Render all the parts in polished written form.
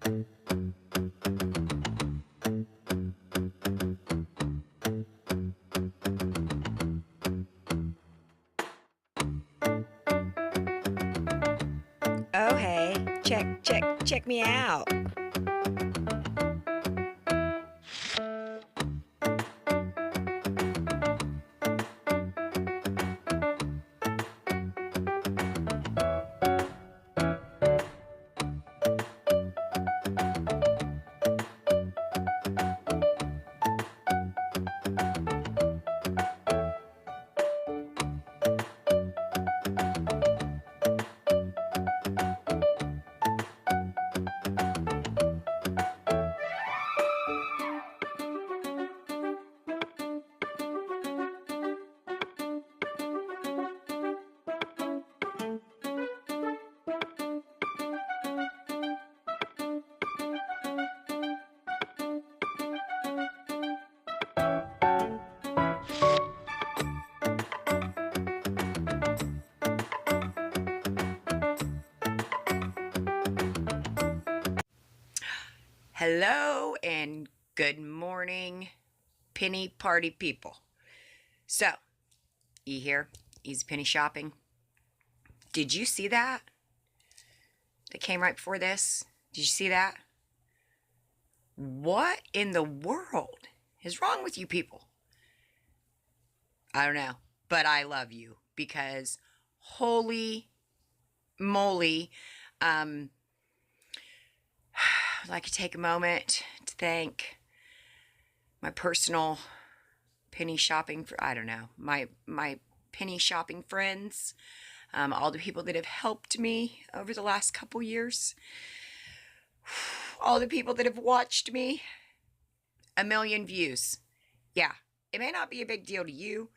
Oh, hey, check me out. Hello and good morning, penny party people. So, you here? Easy penny shopping. Did you see that? That came right before this? Did you see that? What in the world is wrong with you people? I don't know, but I love you because holy moly, I'd like to take a moment to thank my personal penny shopping, I don't know, my penny shopping friends, all the people that have helped me over the last couple years, all the people that have watched me. 1 million views. Yeah, it may not be a big deal to you.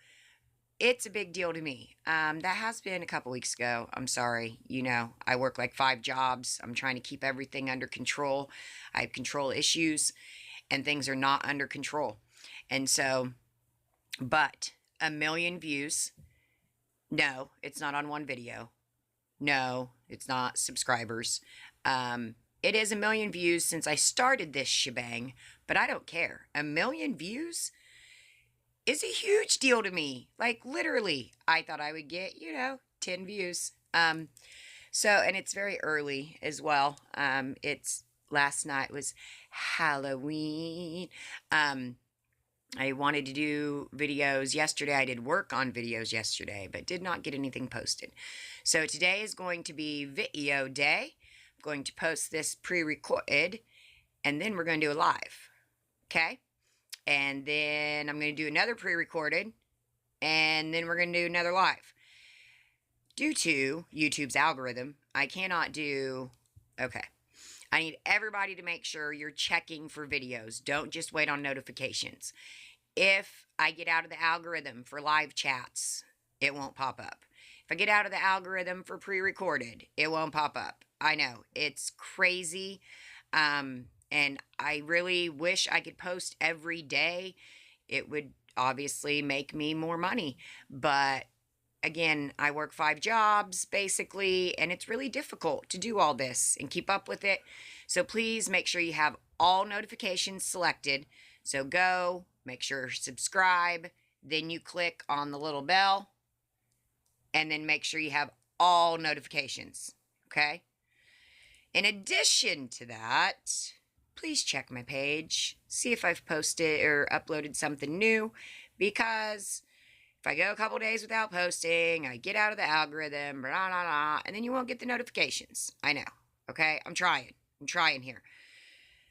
It's a big deal to me. That has been a couple weeks ago. I'm sorry. You know, I work like 5 jobs. I'm trying to keep everything under control. I have control issues and things are not under control. And so, but 1 million views. No, it's not on one video. No, it's not subscribers. It is 1 million views since I started this shebang, but I don't care. 1 million views is a huge deal to me. Like, literally, I thought I would get, 10 views. So, and it's very early as well. Last night was Halloween. I wanted to do videos yesterday. I did work on videos yesterday, but did not get anything posted. So today is going to be video day. I'm going to post this pre-recorded, and then we're going to do a live. Okay? And then I'm going to do another pre-recorded, and then we're going to do another live. Due to YouTube's algorithm, I cannot do... Okay. I need everybody to make sure you're checking for videos. Don't just wait on notifications. If I get out of the algorithm for live chats, it won't pop up. If I get out of the algorithm for pre-recorded, it won't pop up. I know, it's crazy. And I really wish I could post every day. It would obviously make me more money. But again, I work 5 jobs basically, and it's really difficult to do all this and keep up with it. So please make sure you have all notifications selected. So go, make sure you subscribe, then you click on the little bell, and then make sure you have all notifications, okay? In addition to that, please check my page, see if I've posted or uploaded something new, because if I go a couple days without posting, I get out of the algorithm, blah, blah, blah, and then you won't get the notifications. I know, okay? I'm trying here.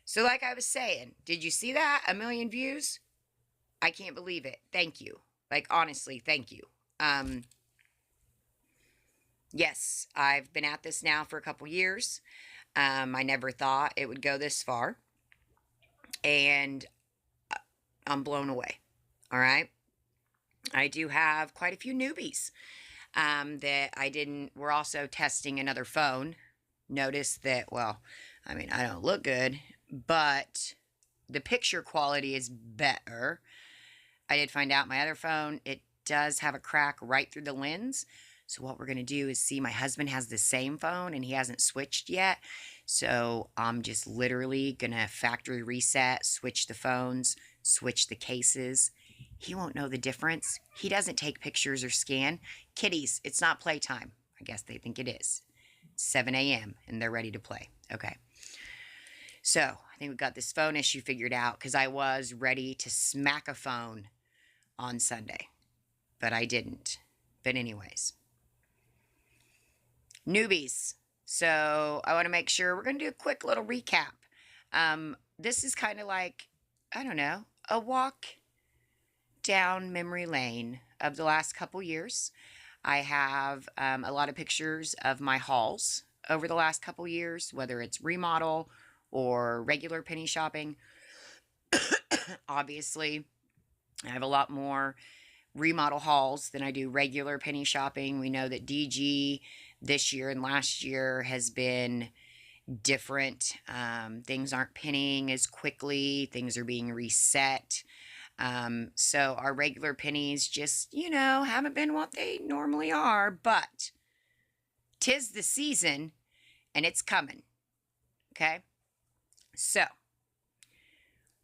So like I was saying, did you see that? 1 million views? I can't believe it. Thank you. Like, honestly, thank you. Yes, I've been at this now for a couple years. I never thought it would go this far. And I'm blown away. All right? I do have quite a few newbies that we're also testing another phone. Notice that, well, I mean, I don't look good, but the picture quality is better. I did find out my other phone, it does have a crack right through the lens. So what we're going to do is see, my husband has the same phone and he hasn't switched yet. So I'm just literally going to factory reset, switch the phones, switch the cases. He won't know the difference. He doesn't take pictures or scan. Kitties, it's not playtime. I guess they think it is. 7 a.m. and they're ready to play. Okay. So I think we got this phone issue figured out because I was ready to smack a phone on Sunday, but I didn't. But anyways, newbies. So I want to make sure we're going to do a quick little recap. This is kind of like, I don't know, a walk down memory lane of the last couple years. I have a lot of pictures of my hauls over the last couple years, whether it's remodel or regular penny shopping. Obviously, I have a lot more remodel hauls than I do regular penny shopping. We know that DG this year and last year has been different. Things aren't pennying as quickly. Things are being reset. So our regular pennies just, haven't been what they normally are, but 'tis the season and it's coming. Okay? So,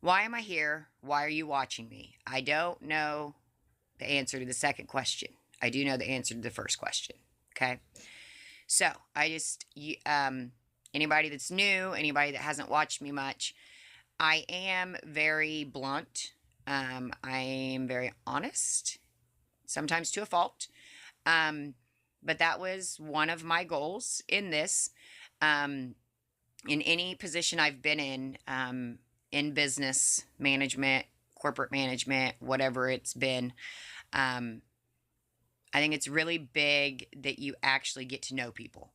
why am I here? Why are you watching me? I don't know the answer to the second question. I do know the answer to the first question. Okay? So, anybody that's new, anybody that hasn't watched me much, I am very blunt. I am very honest, sometimes to a fault. But that was one of my goals in this. In any position I've been in business management, corporate management, whatever it's been, I think it's really big that you actually get to know people.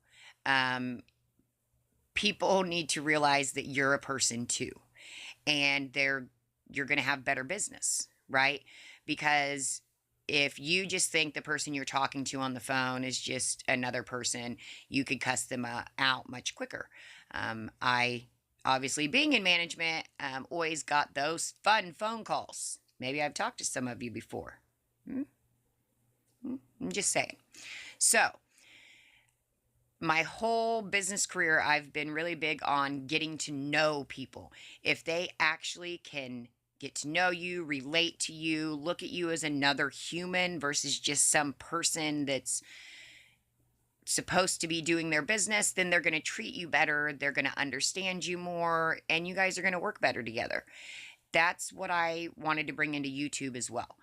People need to realize that you're a person too, and you're going to have better business, right? Because if you just think the person you're talking to on the phone is just another person, you could cuss them out much quicker. I, obviously, being in management, always got those fun phone calls. Maybe I've talked to some of you before. I'm just saying. So, my whole business career, I've been really big on getting to know people. If they actually can get to know you, relate to you, look at you as another human versus just some person that's supposed to be doing their business, then they're going to treat you better, they're going to understand you more, and you guys are going to work better together. That's what I wanted to bring into YouTube as well.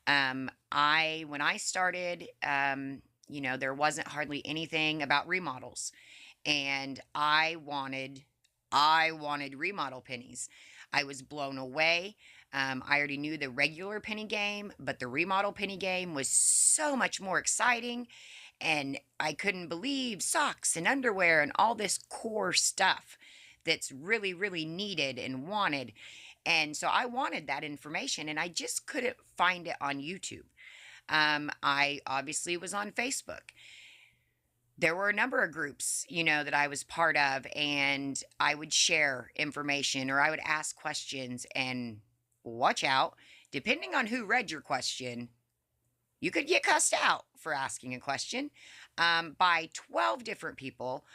When I started, there wasn't hardly anything about remodels, and I wanted remodel pennies. I was blown away. I already knew the regular penny game, but the remodel penny game was so much more exciting, and I couldn't believe socks and underwear and all this core stuff that's really, really needed and wanted. And so I wanted that information, and I just couldn't find it on YouTube. I obviously was on Facebook. There were a number of groups, that I was part of, and I would share information or I would ask questions, and watch out, depending on who read your question, you could get cussed out for asking a question by 12 different people,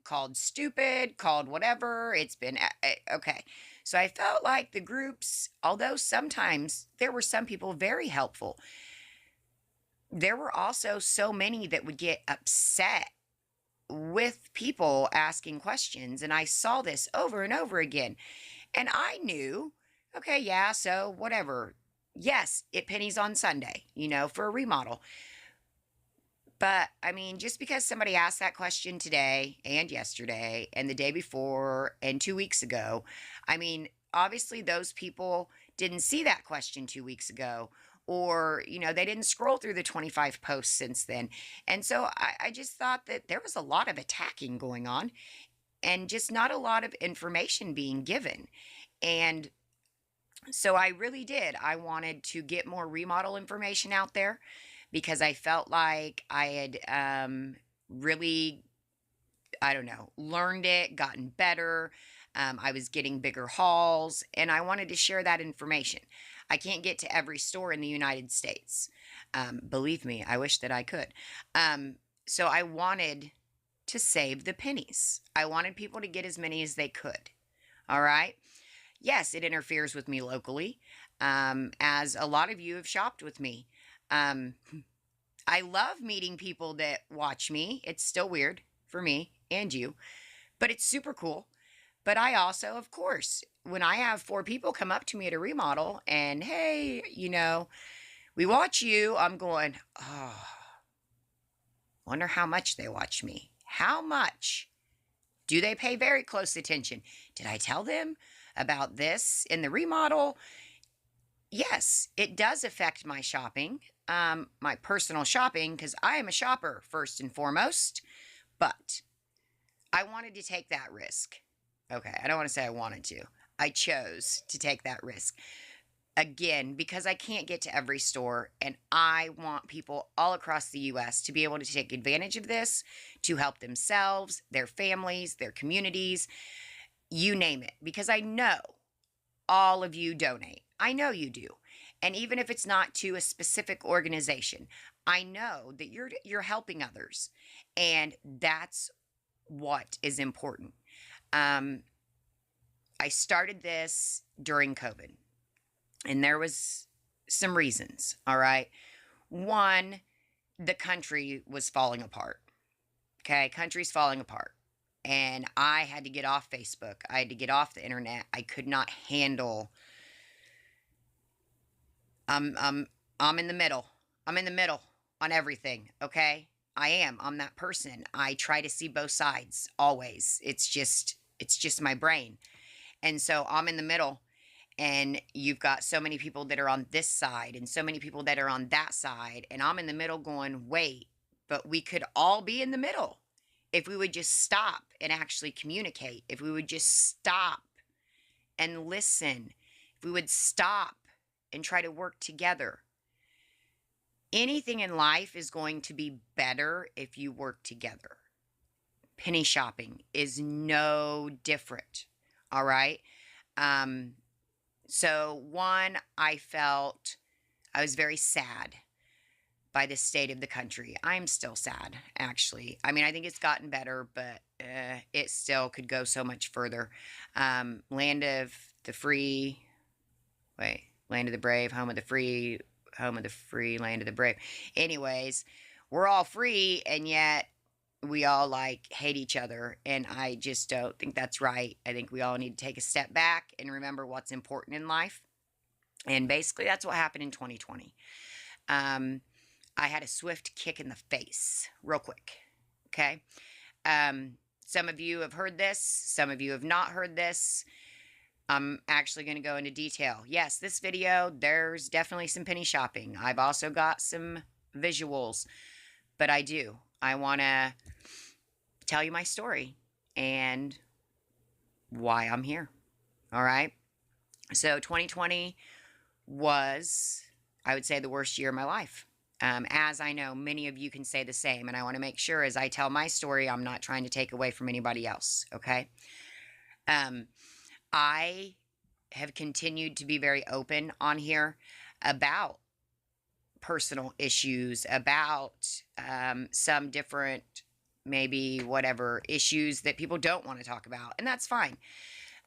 called stupid, called whatever. It's been okay. So I felt like the groups, although sometimes there were some people very helpful, there were also so many that would get upset with people asking questions. And I saw this over and over again. And I knew, okay, yeah, so whatever. Yes, it pennies on Sunday, for a remodel. But, just because somebody asked that question today and yesterday and the day before and 2 weeks ago, obviously those people didn't see that question 2 weeks ago, or, they didn't scroll through the 25 posts since then. And so I just thought that there was a lot of attacking going on and just not a lot of information being given. And so I really did. I wanted to get more remodel information out there because I felt like I had really, I don't know, learned it, gotten better. I was getting bigger hauls, and I wanted to share that information. I can't get to every store in the United States. Believe me, I wish that I could. So I wanted to save the pennies. I wanted people to get as many as they could. All right. Yes, it interferes with me locally, as a lot of you have shopped with me. Um, I love meeting people that watch me. It's still weird for me and you, but it's super cool. But I also, of course, when I have 4 people come up to me at a remodel and, hey, we watch you, I'm going, oh, wonder how much they watch me. How much? Do they pay very close attention? Did I tell them about this in the remodel? Yes, it does affect my shopping, my personal shopping, because I am a shopper first and foremost. But I wanted to take that risk. Okay, I don't want to say I wanted to. I chose to take that risk. Again, because I can't get to every store, and I want people all across the U.S. to be able to take advantage of this to help themselves, their families, their communities, you name it. Because I know all of you donate. I know you do. And even if it's not to a specific organization, I know that you're helping others. And that's what is important. I started this during COVID, and there was some reasons, all right? One, the country was falling apart. Okay, country's falling apart. And I had to get off Facebook. I had to get off the internet. I could not handle. I'm in the middle. I'm in the middle on everything, okay? I am. I'm that person. I try to see both sides always. It's just my brain. And so I'm in the middle, and you've got so many people that are on this side and so many people that are on that side, and I'm in the middle going, wait, but we could all be in the middle if we would just stop and actually communicate, if we would just stop and listen, if we would stop and try to work together. Anything in life is going to be better if you work together. Penny shopping is no different. All right. So one, I was very sad by the state of the country. I'm still sad, actually. I mean, I think it's gotten better, but it still could go so much further. Land of the free, land of the brave, home of the free, land of the brave. Anyways, we're all free, and yet we all hate each other, and I just don't think that's right. I think we all need to take a step back and remember what's important in life. And basically that's what happened in 2020. I had a swift kick in the face real quick. Okay. Some of you have heard this, some of you have not heard this. I'm actually going to go into detail. Yes, this video, there's definitely some penny shopping. I've also got some visuals, but I want to tell you my story and why I'm here. All right. So 2020 was, I would say, the worst year of my life. As I know, many of you can say the same. And I want to make sure as I tell my story, I'm not trying to take away from anybody else. Okay. I have continued to be very open on here about personal issues, about some different, maybe whatever issues that people don't want to talk about. And that's fine.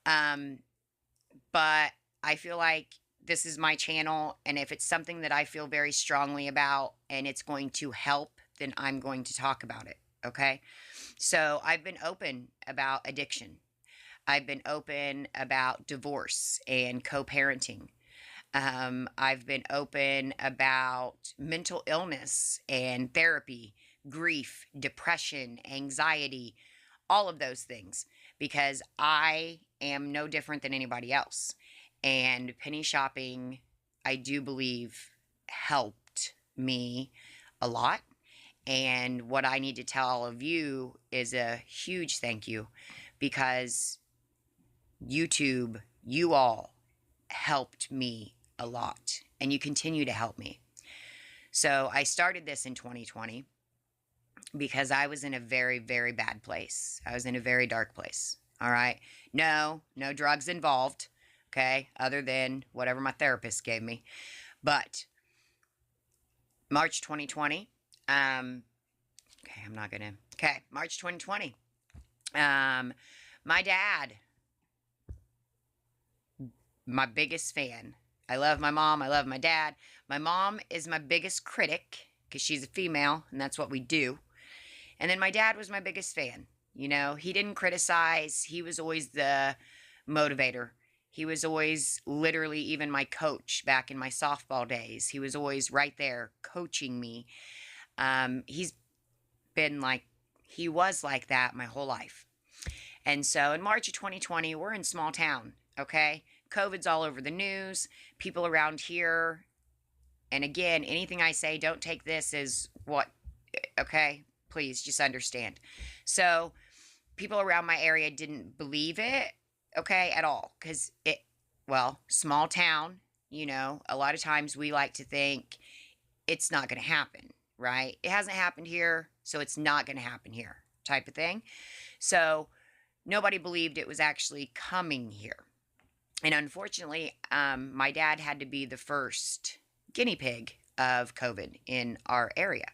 But I feel like this is my channel, and if it's something that I feel very strongly about and it's going to help, then I'm going to talk about it. Okay. So I've been open about addiction. I've been open about divorce and co-parenting. I've been open about mental illness and therapy, grief, depression, anxiety, all of those things, because I am no different than anybody else. And penny shopping, I do believe, helped me a lot. And what I need to tell all of you is a huge thank you, because YouTube, you all helped me a lot, and you continue to help me. So I started this in 2020 because I was in a very, very bad place. I was in a very dark place. All right. No drugs involved. Okay. Other than whatever my therapist gave me. But March 2020, okay, I'm not going to. Okay, March 2020. My dad, my biggest fan. I love my mom. I love my dad. My mom is my biggest critic because she's a female, and that's what we do. And then my dad was my biggest fan. You know, he didn't criticize. He was always the motivator. He was always literally even my coach back in my softball days. He was always right there coaching me. He's been like, he was like that my whole life. And so in March of 2020, we're in small town, okay? COVID's all over the news. People around here, and again, anything I say, don't take this as what, okay? Please just understand. So people around my area didn't believe it, okay, at all. Because well, small town, you know, a lot of times we like to think it's not going to happen, right? It hasn't happened here, so it's not going to happen here type of thing. So nobody believed it was actually coming here. And unfortunately, my dad had to be the first guinea pig of COVID in our area.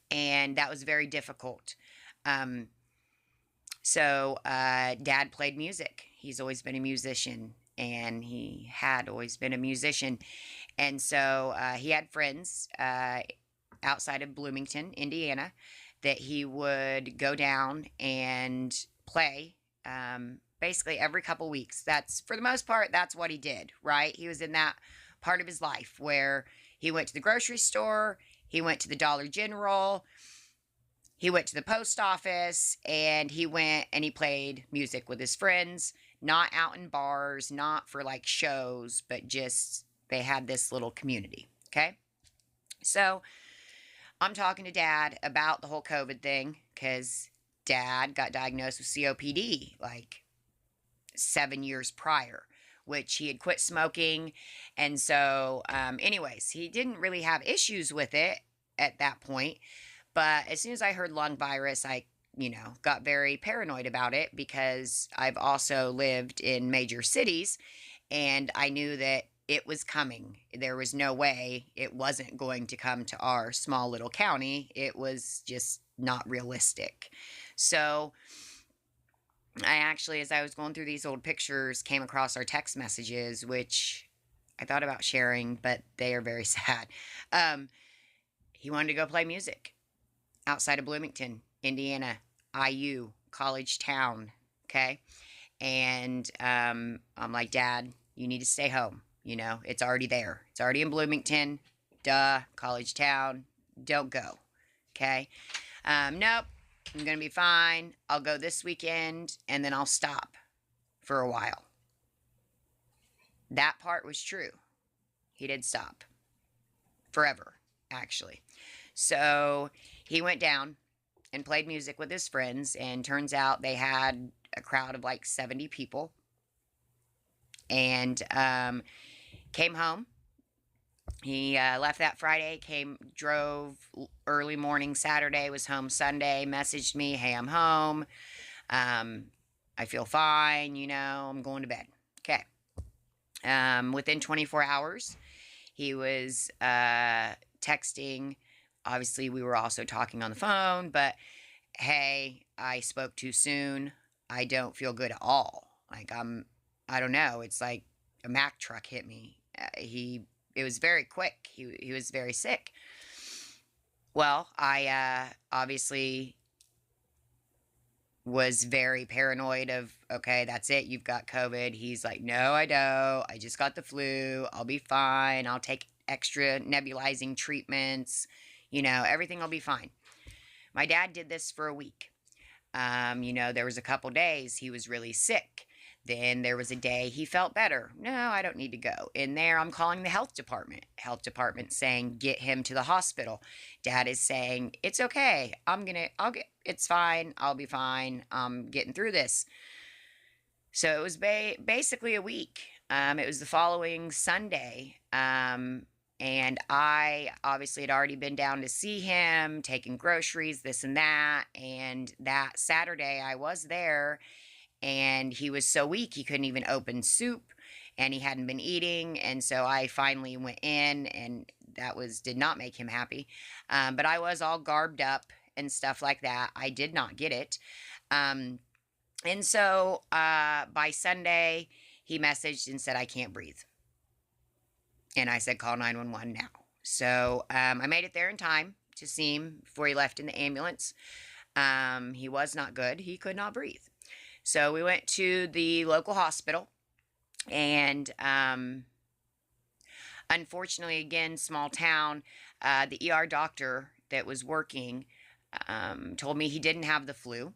And that was very difficult. Dad played music. He's always been a musician, and he had always been a musician. And so he had friends outside of Bloomington, Indiana, that he would go down and play basically every couple weeks. That's, for the most part, that's what he did, right? He was in that part of his life where he went to the grocery store, he went to the Dollar General, he went to the post office, and he went and he played music with his friends, not out in bars, not for like shows, but just they had this little community, okay? So I'm talking to Dad about the whole COVID thing because Dad got diagnosed with COPD like 7 years prior, which he had quit smoking. And so, anyways, he didn't really have issues with it at that point. But as soon as I heard lung virus, I, got very paranoid about it because I've also lived in major cities and I knew that it was coming. There was no way it wasn't going to come to our small little county. It was just not realistic. So I actually, as I was going through these old pictures, came across our text messages, which I thought about sharing, but they are very sad. He wanted to go play music outside of Bloomington, Indiana, IU, college town, okay? And I'm like, Dad, you need to stay home. It's already there. It's already in Bloomington. Duh, college town. Don't go, okay? Nope, I'm going to be fine. I'll go this weekend, and then I'll stop for a while. That part was true. He did stop. Forever, actually. So he went down and played music with his friends, and turns out they had a crowd of like 70 people. And came home. He left that Friday, drove early morning Saturday, was home Sunday, messaged me, hey, I'm home. I feel fine, I'm going to bed. Okay. Within 24 hours, he was texting. Obviously, we were also talking on the phone, but hey, I spoke too soon. I don't feel good at all. Like, I don't know. It's like a Mack truck hit me. It was very quick. He was very sick. Well, I obviously was very paranoid of, okay, that's it. You've got COVID. He's like, no, I don't. I just got the flu. I'll be fine. I'll take extra nebulizing treatments. Everything will be fine. My dad did this for a week. There was a couple days he was really sick. Then there was a day he felt better. No, I don't need to go. In there, I'm calling the health department. Health department saying, get him to the hospital. Dad is saying, it's okay. It's fine. I'll be fine. I'm getting through this. So it was basically a week. It was the following Sunday. And I obviously had already been down to see him, taking groceries, this and that. And that Saturday I was there, and he was so weak he couldn't even open soup, and he hadn't been eating. And so I finally went in, and that did not make him happy. But I was all garbed up and stuff like that. I did not get it. And so by Sunday, he messaged and said, I can't breathe. And I said, call 911 now. So I made it there in time to see him before he left in the ambulance. He was not good. He could not breathe. So we went to the local hospital, and unfortunately, again, small town, the ER doctor that was working told me he didn't have the flu,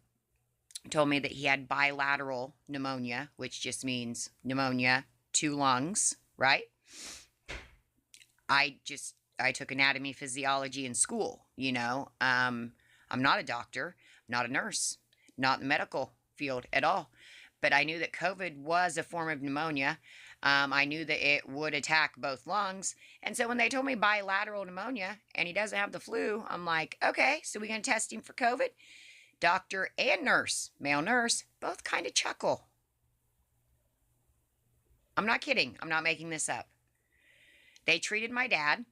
told me that he had bilateral pneumonia, which just means pneumonia, 2 lungs, right? I took anatomy physiology in school, you know. I'm not a doctor, not a nurse, not in the medical field at all. But I knew that COVID was a form of pneumonia. I knew that it would attack both lungs. And so when they told me bilateral pneumonia and he doesn't have the flu, I'm like, okay, so we're going to test him for COVID? Doctor and nurse, male nurse, both kind of chuckle. I'm not kidding. I'm not making this up. They treated my dad.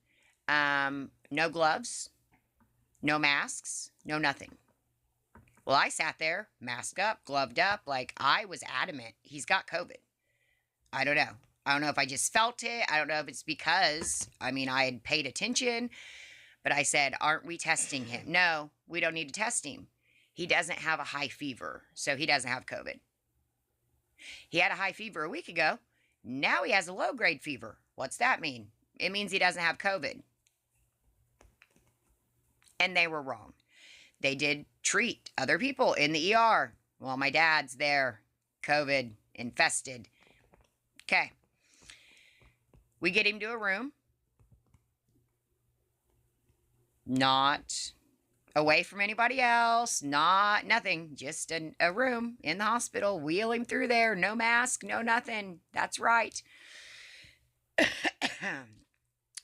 No gloves, no masks, no nothing. Well, I sat there, masked up, gloved up, like I was adamant. He's got COVID. I don't know. I don't know if I just felt it. I don't know if it's because, I had paid attention. But I said, aren't we testing him? No, we don't need to test him. He doesn't have a high fever, so he doesn't have COVID. He had a high fever a week ago. Now he has a low-grade fever. What's that mean? It means he doesn't have COVID. And they were wrong. They did treat other people in the ER. Well, my dad's there, COVID, infested. Okay. We get him to a room. Not away from anybody else. Nothing. Just a room in the hospital. Wheel him through there. No mask, no nothing. That's right.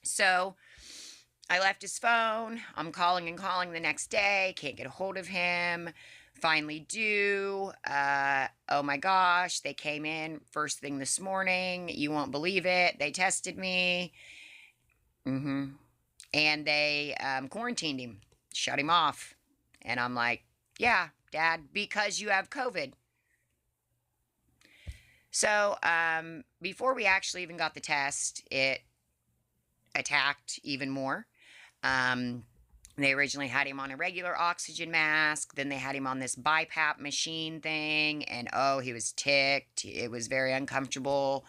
So I left his phone. I'm calling and calling the next day. Can't get a hold of him. Finally do. Oh my gosh. They came in first thing this morning. You won't believe it. They tested me. And they quarantined him. Shut him off. And I'm like, yeah, Dad, because you have COVID. So before we actually even got the test, it attacked even more. They originally had him on a regular oxygen mask. Then they had him on this BiPAP machine thing. And oh, he was ticked. It was very uncomfortable.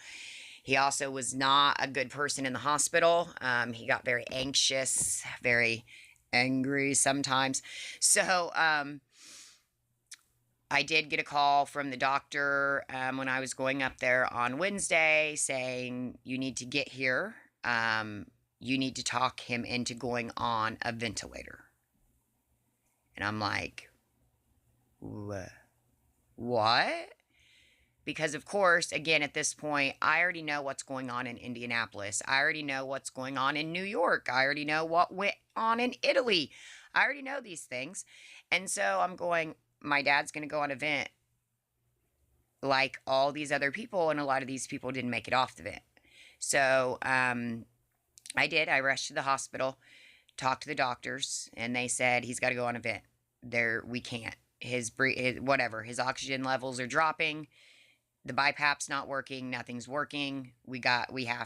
He also was not a good person in the hospital. He got very anxious, very angry sometimes. So I did get a call from the doctor when I was going up there on Wednesday saying, you need to get here. You need to talk him into going on a ventilator. And I'm like, what? Because, of course, again, at this point, I already know what's going on in Indianapolis. I already know what's going on in New York. I already know what went on in Italy. I already know these things. And so I'm going, my dad's going to go on a vent like all these other people, and a lot of these people didn't make it off the vent. So I did. I rushed to the hospital, talked to the doctors, and they said he's got to go on a vent. We can't. His oxygen levels are dropping. The BiPAP's not working. Nothing's working. I,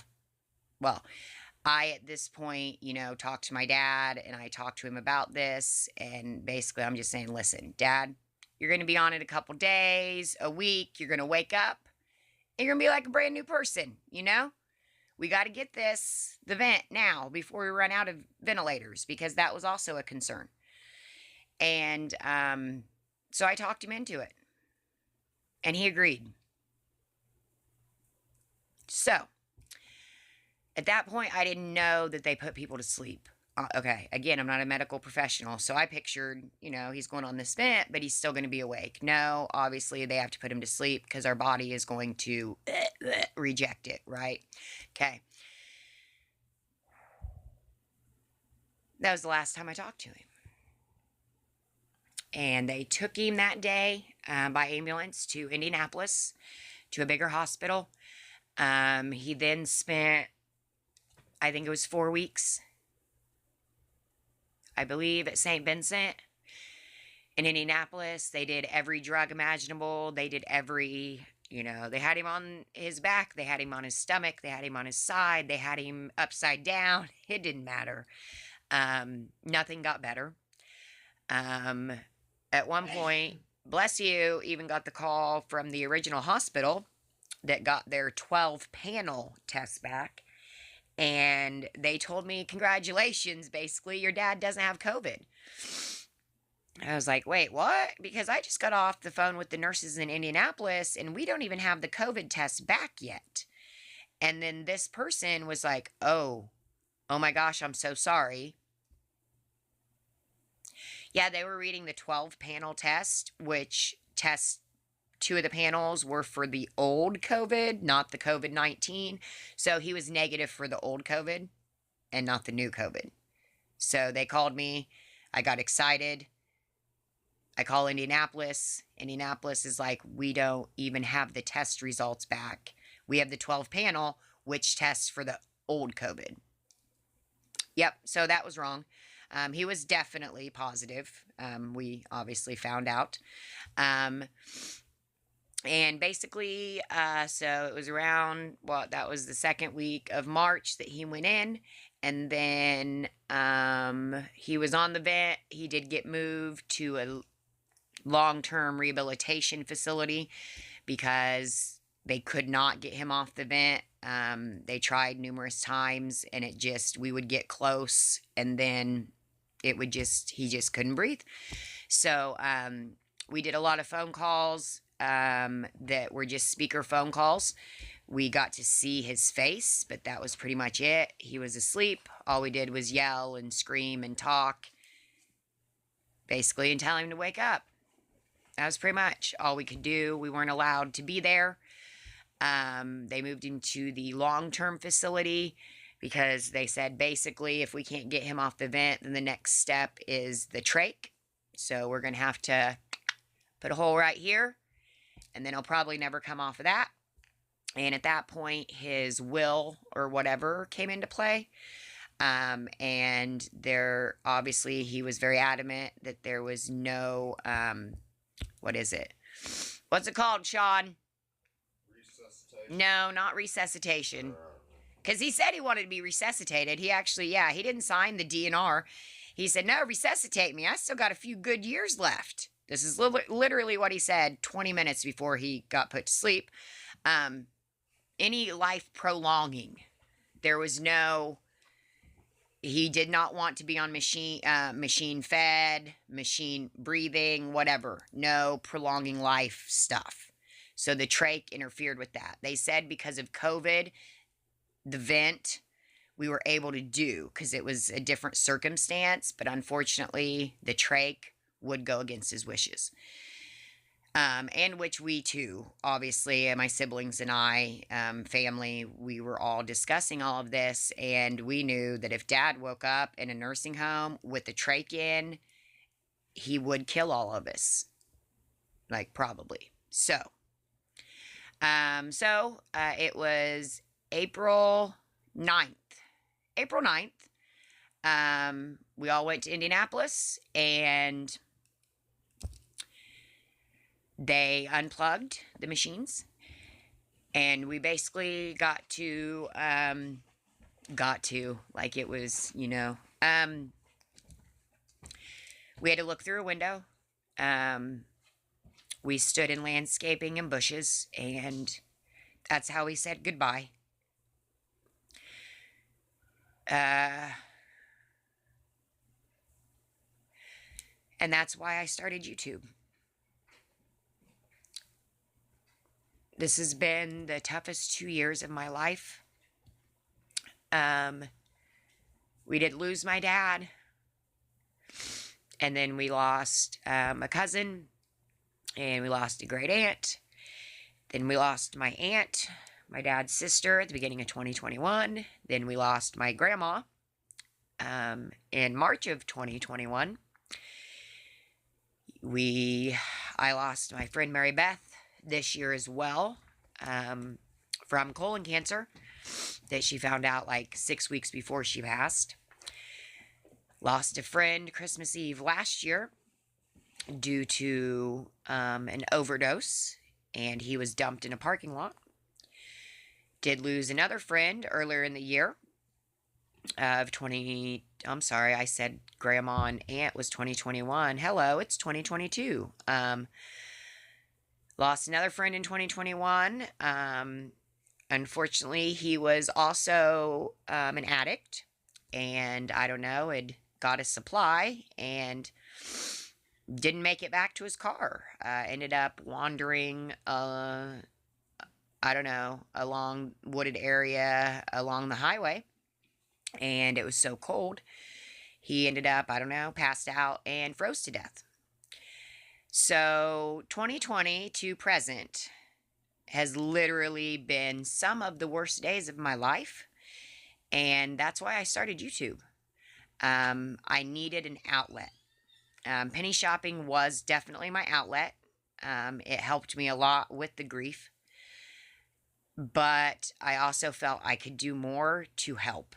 at this point, talked to my dad, and I talked to him about this, and basically I'm just saying, listen, Dad, you're going to be on it a couple days, a week. You're going to wake up, and you're going to be like a brand new person, We got to get the vent now before we run out of ventilators, because that was also a concern. And so I talked him into it, and he agreed. So at that point, I didn't know that they put people to sleep. Okay, again, I'm not a medical professional, so I pictured, he's going on this vent, but he's still going to be awake. No, obviously, they have to put him to sleep because our body is going to reject it, right? Okay. That was the last time I talked to him. And they took him that day by ambulance to Indianapolis, to a bigger hospital. He then spent, I think it was 4 weeks, I believe, at St. Vincent. In Indianapolis, they did every drug imaginable. They did every, they had him on his back. They had him on his stomach. They had him on his side. They had him upside down. It didn't matter. Nothing got better. At one point, bless you, even got the call from the original hospital that got their 12 panel test back. And they told me, congratulations, basically, your dad doesn't have COVID. I was like, wait, what? Because I just got off the phone with the nurses in Indianapolis and we don't even have the COVID test back yet. And then this person was like, oh my gosh, I'm so sorry. Yeah, they were reading the 12 panel test, which tests 2 of the panels were for the old COVID, not the COVID-19. So he was negative for the old COVID and not the new COVID. So they called me. I got excited. I call Indianapolis. Indianapolis is like, we don't even have the test results back. We have the 12 panel, which tests for the old COVID. Yep, so that was wrong. He was definitely positive. We obviously found out. And basically, so it was around, well, that was the second week of March that he went in. And then he was on the vent. He did get moved to a long-term rehabilitation facility because they could not get him off the vent. They tried numerous times and we would get close and then he just couldn't breathe. So we did a lot of phone calls that were just speaker phone calls. We got to see his face, but that was pretty much it. He was asleep. All we did was yell and scream and talk, basically, and tell him to wake up. That was pretty much all we could do. We weren't allowed to be there. They moved him to the long-term facility because they said, basically, if we can't get him off the vent, then the next step is the trach. So we're going to have to put a hole right here, and then he'll probably never come off of that. And at that point, his will or whatever came into play. And obviously, he was very adamant that there was no, what is it? What's it called, Sean? Resuscitation. No, not resuscitation. Because he said he wanted to be resuscitated. He actually, he didn't sign the DNR. He said, no, resuscitate me. I still got a few good years left. This is literally what he said 20 minutes before he got put to sleep. Any life prolonging. There was no, he did not want to be on machine fed, machine breathing, whatever. No prolonging life stuff. So the trach interfered with that. They said because of COVID, the vent we were able to do because it was a different circumstance, but unfortunately the trach would go against his wishes. And which we too, obviously, my siblings and I, family, we were all discussing all of this, and we knew that if Dad woke up in a nursing home with the trach in, he would kill all of us. Like, probably. So, it was April 9th. April 9th, we all went to Indianapolis, and they unplugged the machines, and we basically got to, like it was, we had to look through a window. We stood in landscaping and bushes, and that's how we said goodbye. And that's why I started YouTube. This has been the toughest 2 years of my life. We did lose my dad. And then we lost a cousin. And we lost a great aunt. Then we lost my aunt, my dad's sister, at the beginning of 2021. Then we lost my grandma in March of 2021. I lost my friend Mary Beth this year as well, from colon cancer that she found out like 6 weeks before she passed. Lost a friend Christmas Eve last year. due to an overdose, and he was dumped in a parking lot. Did lose another friend earlier in the year of 20. I'm sorry, I said grandma and aunt was 2021. Hello, it's 2022. Lost another friend in 2021. Unfortunately, he was also an addict, and I don't know, had got a supply and didn't make it back to his car. Ended up wandering, I don't know, along wooded area along the highway, and it was so cold. He ended up, I don't know, passed out and froze to death. So 2020 to present has literally been some of the worst days of my life. And that's why I started YouTube. I needed an outlet. Penny shopping was definitely my outlet. It helped me a lot with the grief. But I also felt I could do more to help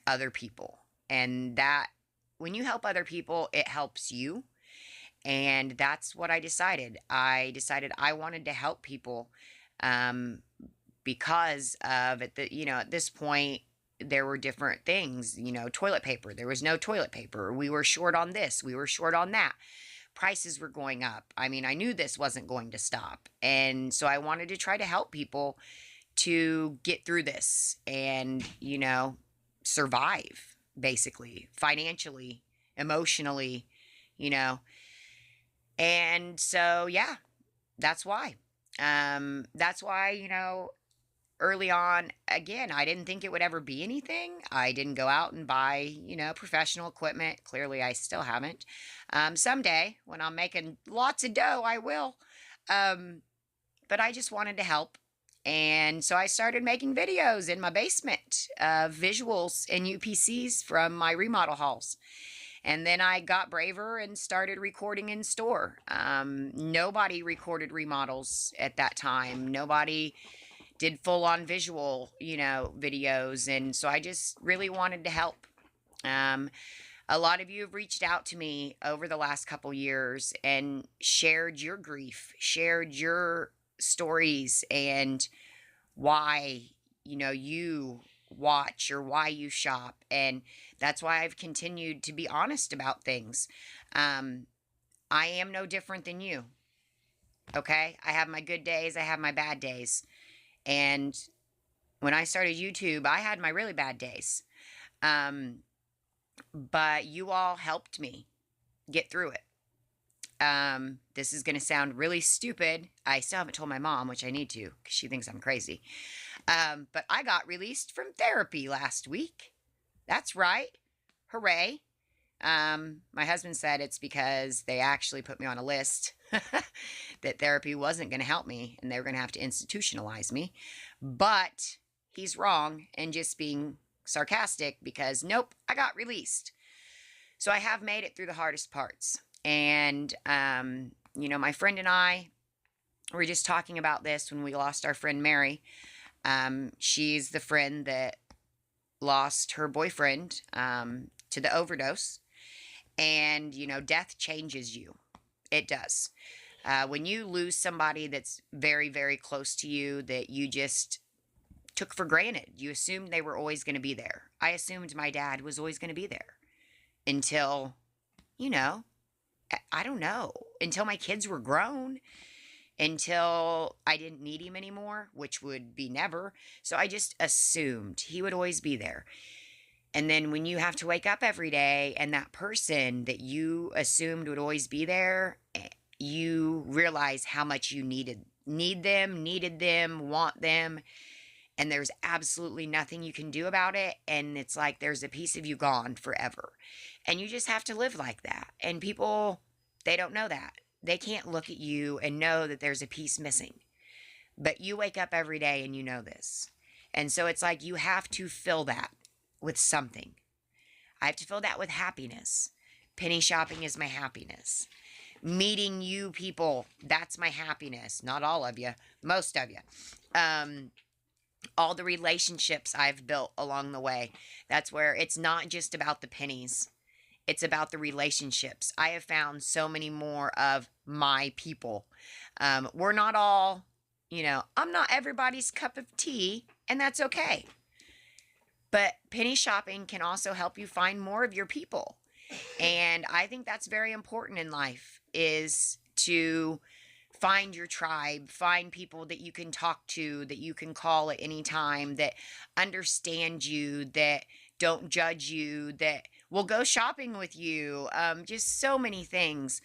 other people. And that, when you help other people, it helps you. And that's what I decided. I decided I wanted to help people because of at this point, there were different things, toilet paper. There was no toilet paper. We were short on this. We were short on that. Prices were going up. I mean, I knew this wasn't going to stop. And so I wanted to try to help people to get through this and, survive, basically, financially, emotionally, And so, yeah, that's why. That's why, early on, again, I didn't think it would ever be anything. I didn't go out and buy, professional equipment. Clearly, I still haven't. Someday, when I'm making lots of dough, I will. But I just wanted to help. And so I started making videos in my basement of visuals and UPCs from my remodel hauls. And then I got braver and started recording in store. Nobody recorded remodels at that time. Nobody did full-on visual, videos. And so I just really wanted to help. A lot of you have reached out to me over the last couple years and shared your grief, shared your stories, and why, you watch or why you shop. And that's why I've continued to be honest about things. I am no different than you. Okay? I have my good days, I have my bad days. And when I started YouTube, I had my really bad days. But you all helped me get through it. This is going to sound really stupid. I still haven't told my mom, which I need to, because she thinks I'm crazy. But I got released from therapy last week. That's right. Hooray. My husband said it's because they actually put me on a list that therapy wasn't going to help me and they were going to have to institutionalize me. But he's wrong and just being sarcastic because, nope, I got released. So I have made it through the hardest parts. And, my friend and I were just talking about this when we lost our friend Mary. She's the friend that lost her boyfriend to the overdose. And, death changes you. It does. When you lose somebody that's very, very close to you that you just took for granted, you assumed they were always going to be there. I assumed my dad was always going to be there until, I don't know, until my kids were grown, until I didn't need him anymore, which would be never. So I just assumed he would always be there. And then when you have to wake up every day and that person that you assumed would always be there, you realize how much you needed them, want them, and there's absolutely nothing you can do about it. And it's like there's a piece of you gone forever. And you just have to live like that. And people, they don't know that. They can't look at you and know that there's a piece missing. But you wake up every day and you know this. And so it's like you have to fill that with something. I have to fill that with happiness. Penny shopping is my happiness. Meeting you people, that's my happiness. Not all of you, most of you. All the relationships I've built along the way. That's where it's not just about the pennies. It's about the relationships. I have found so many more of my people. We're not all, I'm not everybody's cup of tea, and that's okay. But penny shopping can also help you find more of your people. And I think that's very important in life, is to find your tribe, find people that you can talk to, that you can call at any time, that understand you, that don't judge you, that will go shopping with you. Just so many things.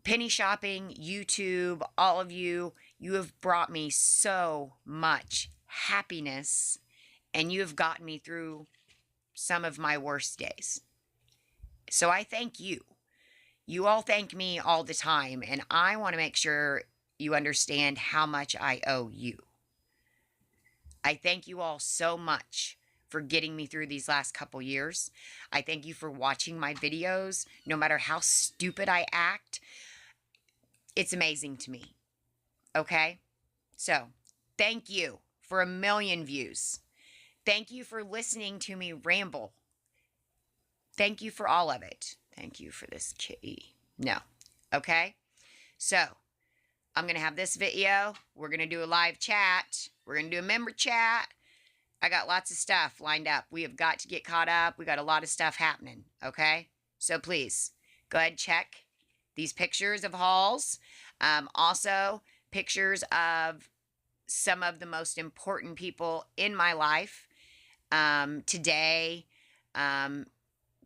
Penny shopping, YouTube, all of you, you have brought me so much happiness, and you have gotten me through some of my worst days. So I thank you. You all thank me all the time, and I want to make sure you understand how much I owe you. I thank you all so much for getting me through these last couple years. I thank you for watching my videos, no matter how stupid I act. It's amazing to me. Okay? So, thank you for 1 million views. Thank you for listening to me ramble. Thank you for all of it. Thank you for this kitty. No. Okay? So, I'm going to have this video. We're going to do a live chat. We're going to do a member chat. I got lots of stuff lined up. We have got to get caught up. We got a lot of stuff happening. Okay? So, please, go ahead and check these pictures of hauls. Also, pictures of some of the most important people in my life today.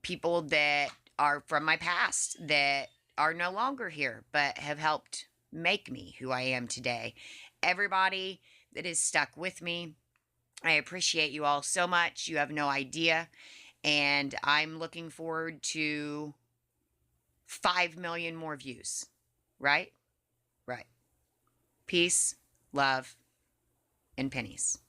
People that are from my past that are no longer here, but have helped make me who I am today. Everybody that is stuck with me, I appreciate you all so much. You have no idea. And I'm looking forward to 5 million more views. Right? Right. Peace, love, and pennies.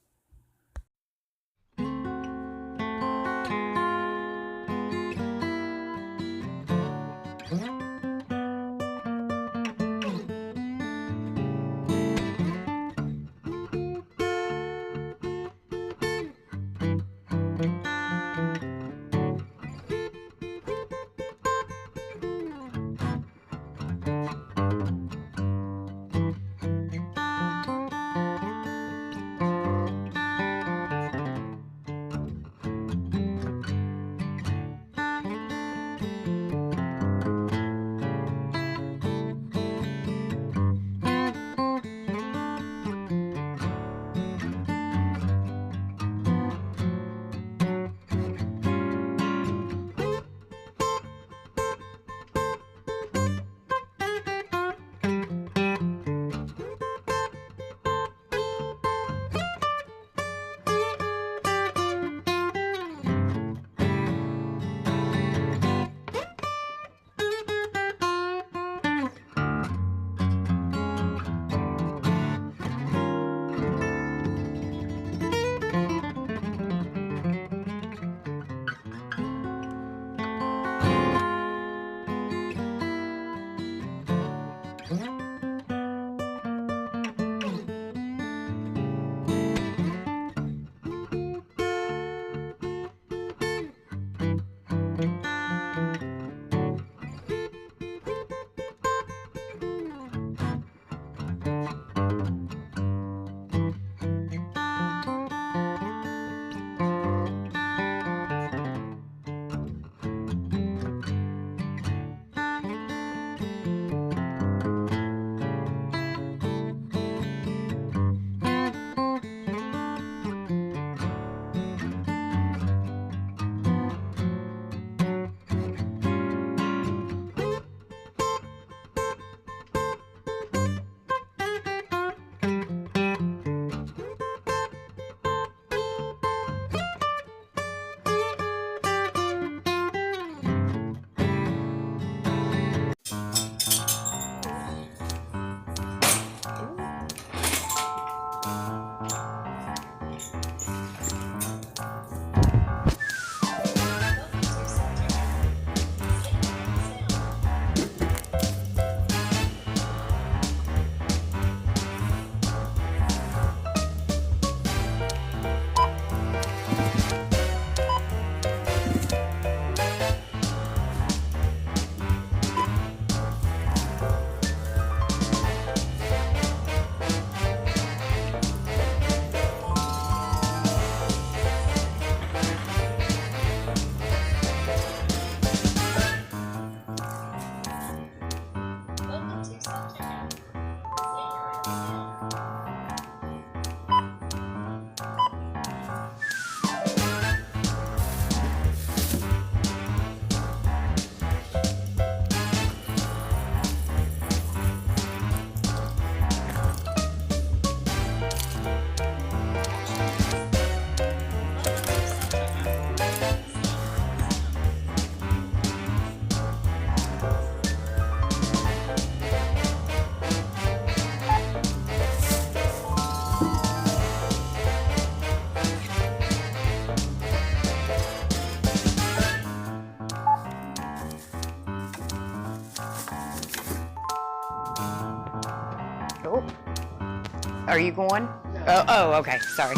Are you going? Oh, okay. Sorry.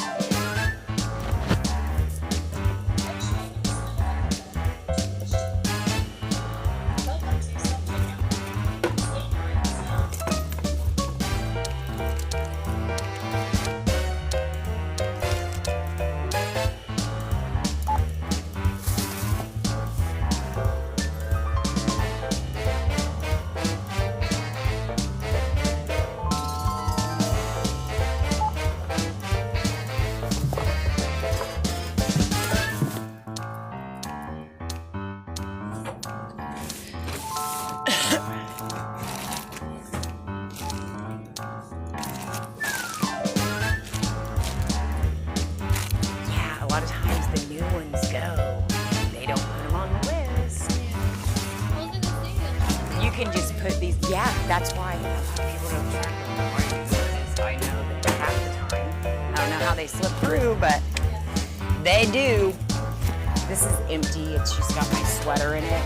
Yeah, a lot of times the new ones go. They don't put them on the list. You can just put these. Yeah, that's why a lot of people don't check them. Why do because I know that half the time, I don't know how they slip through, but they do. This is empty. It's just got my sweater in it.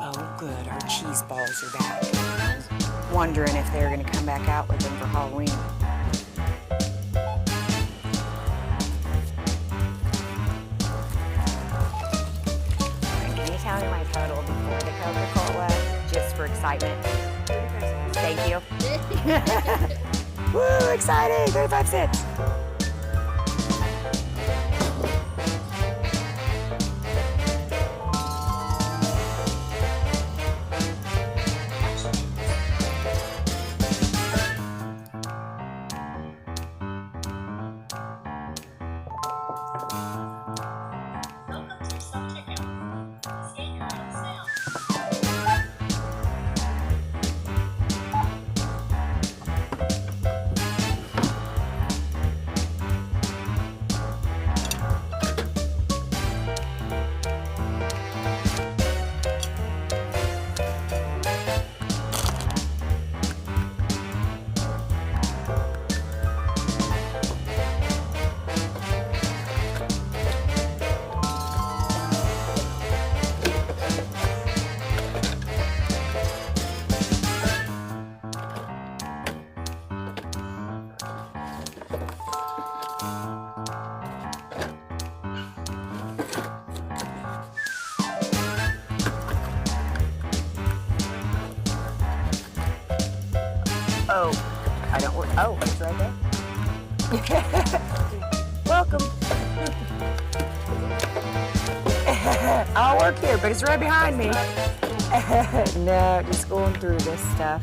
Oh, good. Our cheese balls are back. Wondering if they're going to come back out with them for Halloween. And can you tell me my total before the Coca-Cola, just for excitement? Thank you. Woo, exciting! 35 cents. Oh, I don't work. Oh, it's right there. Welcome. I'll work here, but it's right behind me. No, just going through this stuff.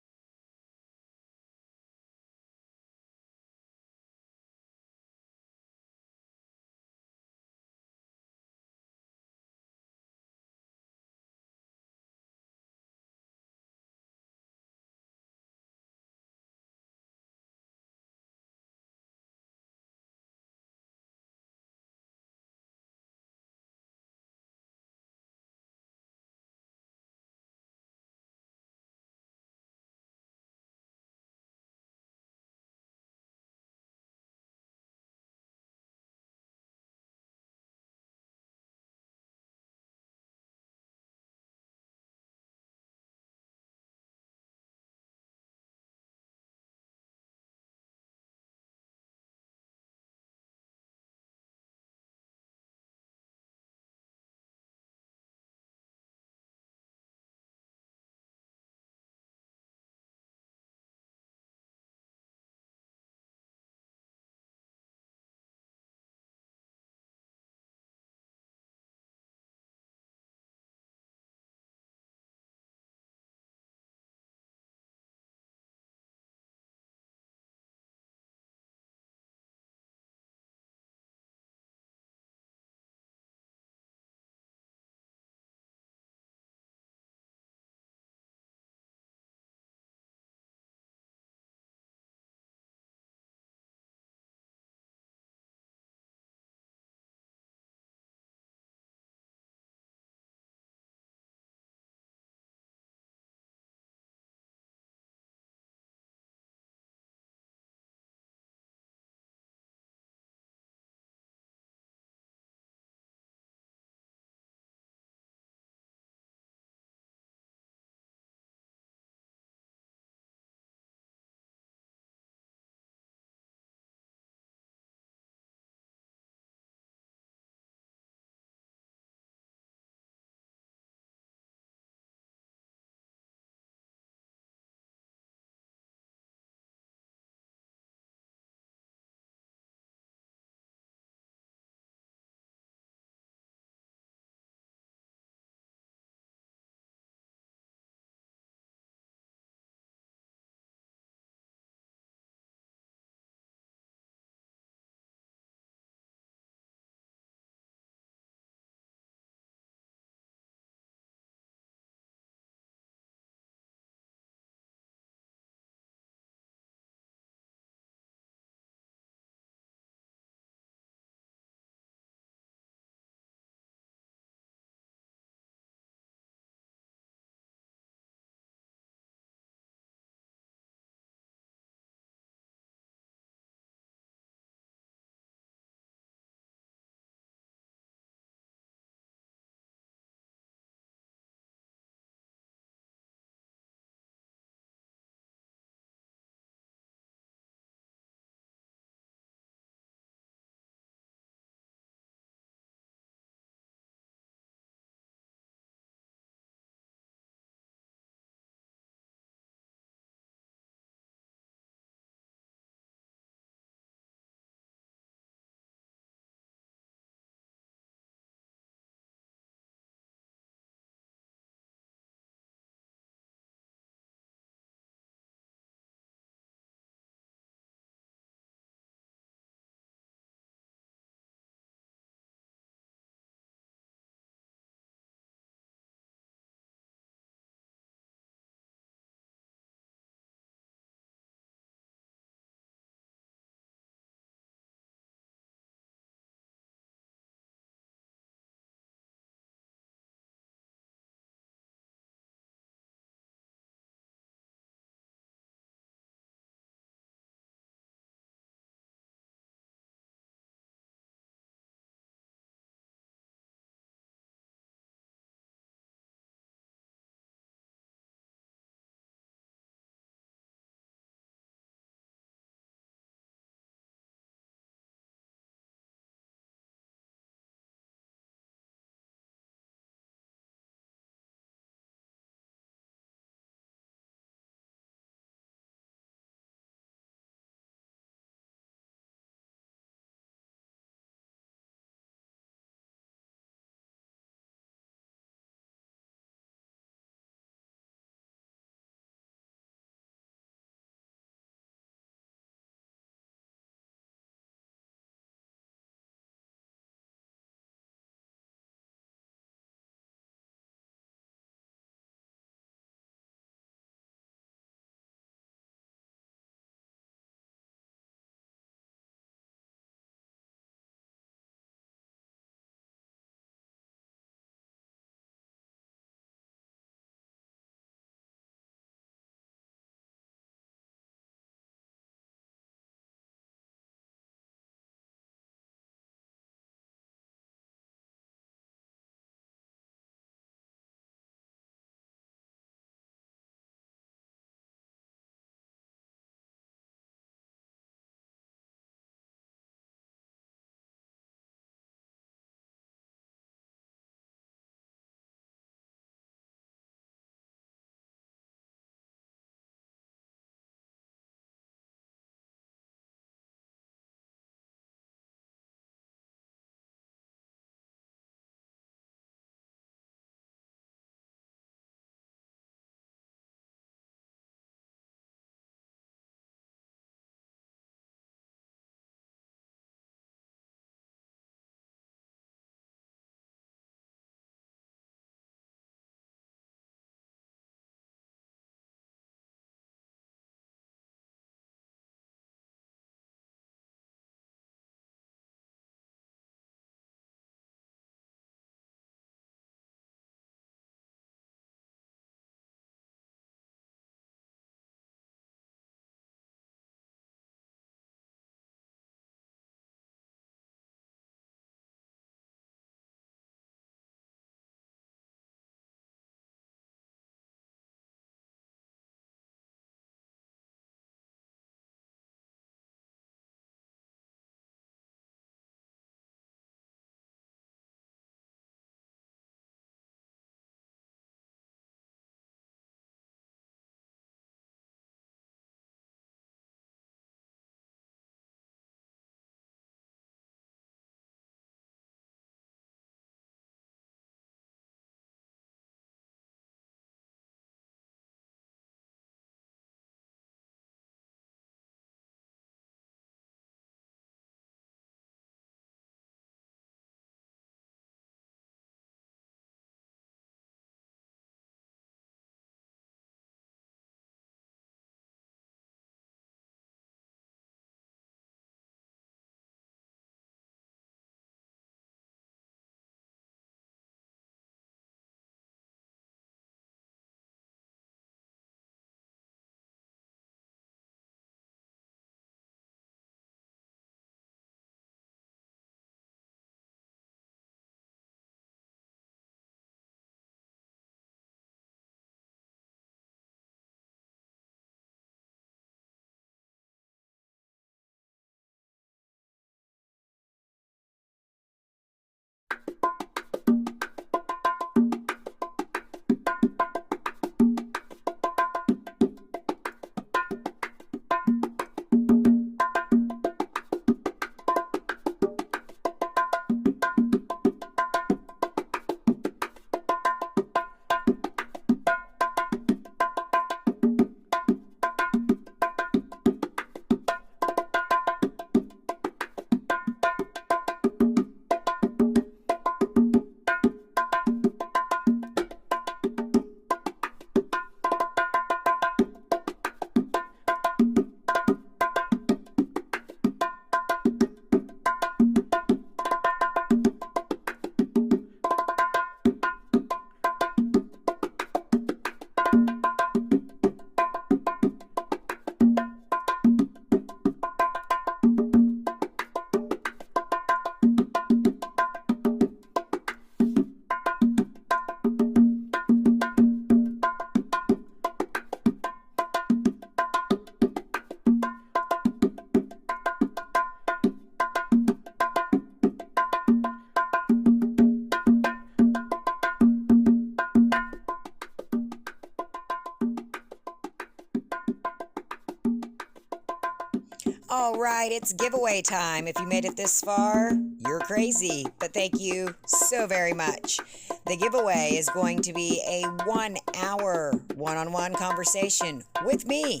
All right, it's giveaway time. If you made it this far, you're crazy, but thank you so very much. The giveaway is going to be a 1-hour one-on-one conversation with me.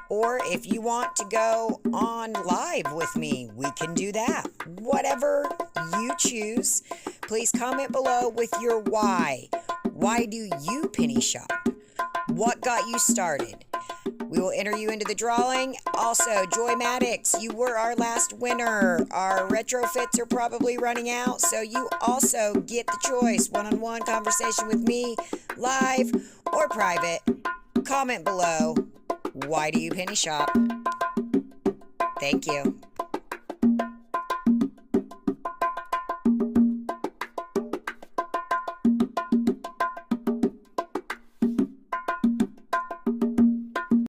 Or if you want to go on live with me, we can do that. Whatever you choose, please comment below with your why. Why do you penny shop? What got you started? We will enter you into the drawing. Also, Joy Maddox, you were our last winner. Our retrofits are probably running out, so you also get the choice. One-on-one conversation with me, live or private. Comment below. Why do you penny shop? Thank you.